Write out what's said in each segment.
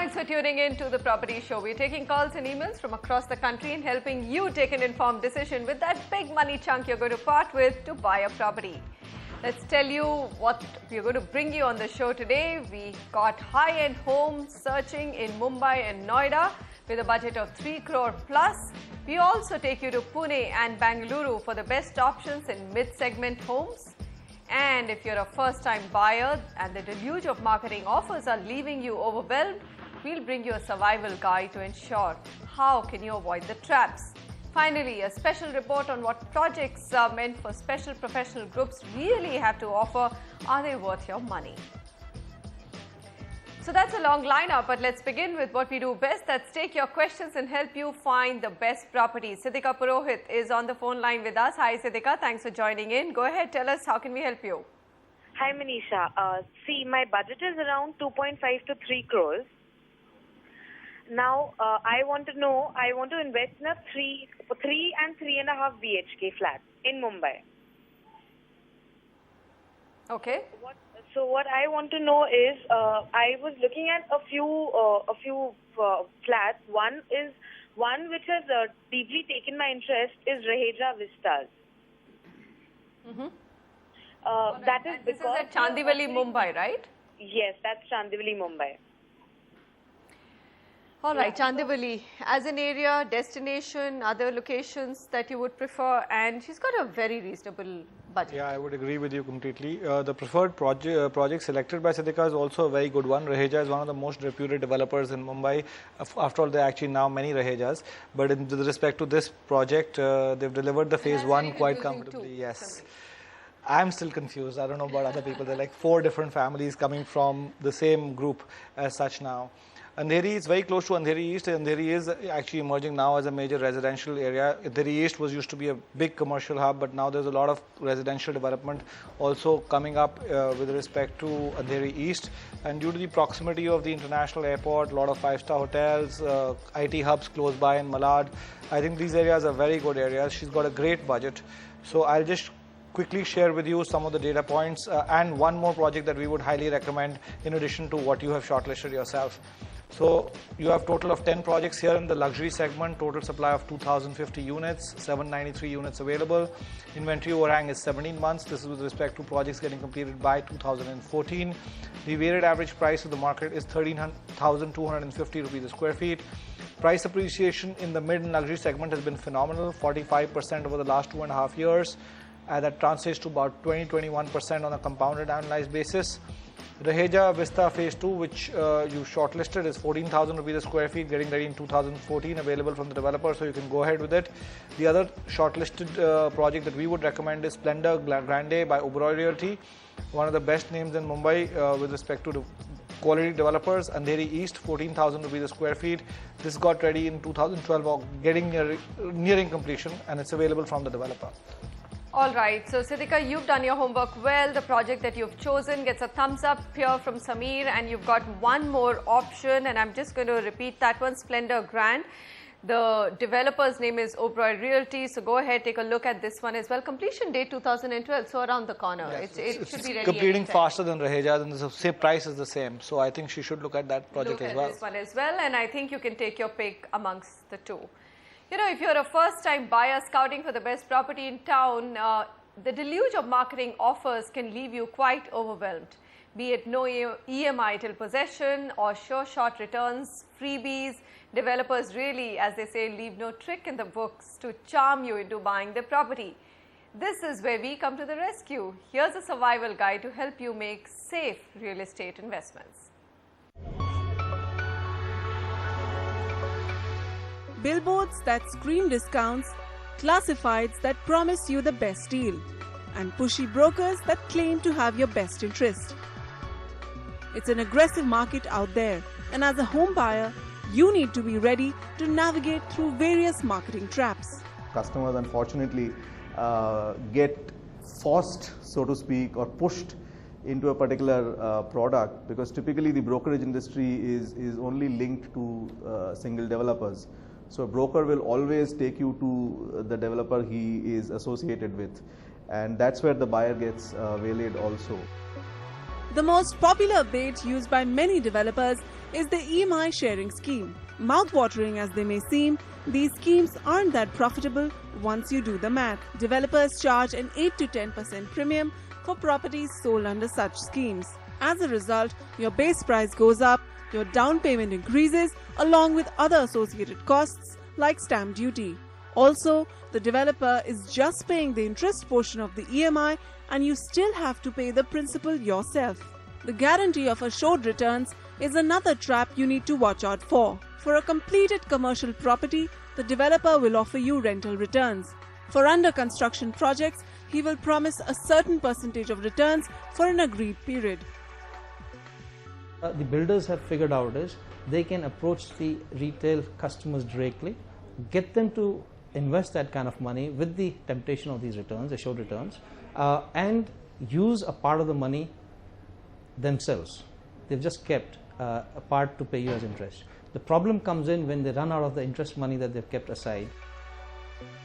Thanks for tuning in to the Property Show. We're taking calls and emails from across the country and helping you take an informed decision with that big money chunk you're going to part with to buy a property. Let's tell you what we're going to bring you on the show today. We got high-end home searching in Mumbai and Noida with a budget of 3 crore plus. We also take you to Pune and Bengaluru for the best options in mid-segment homes. And if you're a first-time buyer and the deluge of marketing offers are leaving you overwhelmed, we'll bring you a survival guide to ensure how can you avoid the traps. Finally, a special report on what projects meant for special professional groups really have to offer. Are they worth your money? So that's a long lineup, but let's begin with what we do best. That's take your questions and help you find the best properties. Siddhika Purohit is on the phone line with us. Hi Siddhika, thanks for joining in. Go ahead, tell us how can we help you? Hi Manisha. See, my budget is around 2.5 to 3 crores. Now, I want to know, I want to invest in a 3 and 3.5 BHK flat in Mumbai. Okay. So what I want to know is, I was looking at a few flats. One which has deeply taken my interest is Raheja Vistas. That is because this is at Chandivali, Mumbai, right? Yes, that's Chandivali, Mumbai. All right, Chandivali, as an area, destination, other locations that you would prefer, and she's got a very reasonable budget. Yeah, I would agree with you completely. The preferred project selected by Siddhika is also a very good one. Raheja is one of the most reputed developers in Mumbai. After all, there are actually now many Rahejas. But with respect to this project, they've delivered the phase 1 quite comfortably. Yes. I'm still confused. I don't know about other people. There are like 4 different families coming from the same group as such now. Andheri is very close to Andheri East. Andheri is actually emerging now as a major residential area. Andheri East used to be a big commercial hub, but now there's a lot of residential development also coming up with respect to Andheri East. And due to the proximity of the international airport, a lot of 5-star hotels, IT hubs close by in Malad, I think these areas are very good areas. She's got a great budget. So I'll just quickly share with you some of the data points and one more project that we would highly recommend in addition to what you have shortlisted yourself. So you have total of 10 projects here in the luxury segment, total supply of 2,050 units, 793 units available. Inventory overhang is 17 months. This is with respect to projects getting completed by 2014. The weighted average price of the market is 13,250 rupees a square feet. Price appreciation in the mid and luxury segment has been phenomenal, 45% over the last 2.5 years. That translates to about 20-21% on a compounded annualized basis. Raheja Vista Phase 2, which you shortlisted, is 14,000 rupees a square feet, getting ready in 2014, available from the developer, so you can go ahead with it. The other shortlisted project that we would recommend is Splendor Grande by Oberoi Realty, one of the best names in Mumbai with respect to the quality developers. Andheri East, 14,000 rupees a square feet. This got ready in 2012, or getting nearing completion, and it's available from the developer. All right, so Siddhika, you've done your homework well. The project that you've chosen gets a thumbs up here from Sameer, and you've got one more option, and I'm just going to repeat that one, Splendor Grand. The developer's name is Oberoi Realty, so go ahead, take a look at this one as well. Completion date 2012, so around the corner. Yes, it should be ready. Completing faster than Raheja, and the price is the same. So I think she should look at that project as well. Look at this one as well, and I think you can take your pick amongst the two. You know, if you're a first-time buyer scouting for the best property in town, the deluge of marketing offers can leave you quite overwhelmed. Be it no EMI till possession or sure short returns, freebies, developers really, as they say, leave no trick in the books to charm you into buying the property. This is where we come to the rescue. Here's a survival guide to help you make safe real estate investments. Billboards that scream discounts, classifieds that promise you the best deal, and pushy brokers that claim to have your best interest. It's an aggressive market out there, and as a home buyer, you need to be ready to navigate through various marketing traps. Customers unfortunately get forced, so to speak, or pushed into a particular product, because typically the brokerage industry is only linked to single developers. So a broker will always take you to the developer he is associated with, and that's where the buyer gets waylaid also. The most popular bait used by many developers is the EMI sharing scheme. Mouth-watering as they may seem, these schemes aren't that profitable once you do the math. Developers charge an 8 to 10% premium for properties sold under such schemes. As a result, your base price goes up, your down payment increases along with other associated costs like stamp duty. Also, the developer is just paying the interest portion of the EMI and you still have to pay the principal yourself. The guarantee of assured returns is another trap you need to watch out for. For a completed commercial property, the developer will offer you rental returns. For under construction projects, he will promise a certain percentage of returns for an agreed period. The builders have figured out is they can approach the retail customers directly, get them to invest that kind of money with the temptation of these returns, assured returns, and use a part of the money themselves. They've just kept a part to pay you as interest. The problem comes in when they run out of the interest money that they've kept aside.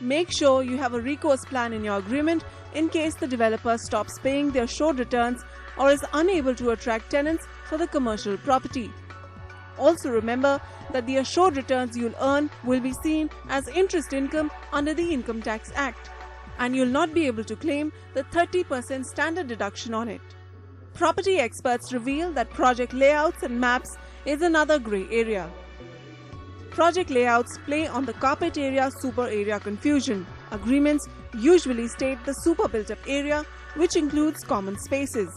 Make sure you have a recourse plan in your agreement in case the developer stops paying their assured returns or is unable to attract tenants for the commercial property. Also remember that the assured returns you'll earn will be seen as interest income under the Income Tax Act, and you'll not be able to claim the 30% standard deduction on it. Property experts reveal that project layouts and maps is another grey area. Project layouts play on the carpet area super area confusion. Agreements usually state the super built up area, which includes common spaces.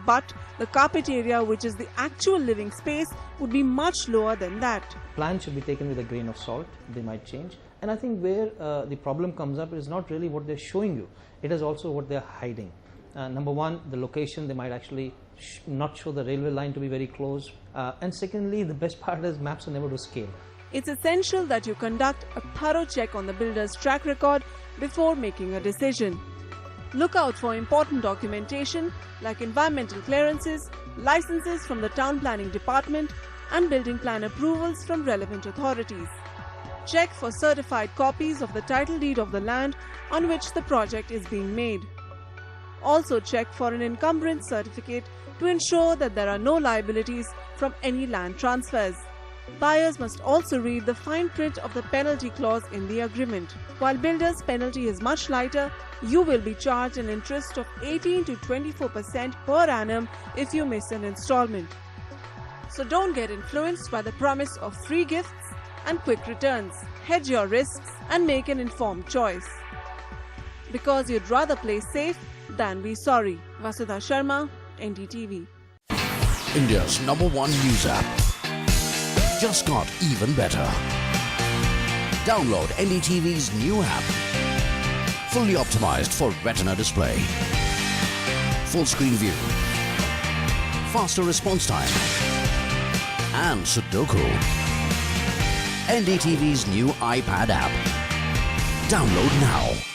But the carpet area, which is the actual living space, would be much lower than that. Plans should be taken with a grain of salt. They might change. And I think where the problem comes up is not really what they're showing you. It is also what they're hiding. Number one, the location, they might actually not show the railway line to be very close. And secondly, the best part is maps are never to scale. It's essential that you conduct a thorough check on the builder's track record before making a decision. Look out for important documentation like environmental clearances, licenses from the town planning department, and building plan approvals from relevant authorities. Check for certified copies of the title deed of the land on which the project is being made. Also check for an encumbrance certificate to ensure that there are no liabilities from any land transfers. Buyers must also read the fine print of the penalty clause in the agreement. While builder's penalty is much lighter, you will be charged an interest of 18 to 24% per annum if you miss an installment. So don't get influenced by the promise of free gifts and quick returns. Hedge your risks and make an informed choice. Because you'd rather play safe than be sorry. Vasudha Sharma, NDTV. India's #1 news app. Just got even better. Download NDTV's new app. Fully optimized for retina display. Full screen view. Faster response time. And Sudoku. NDTV's new iPad app. Download now.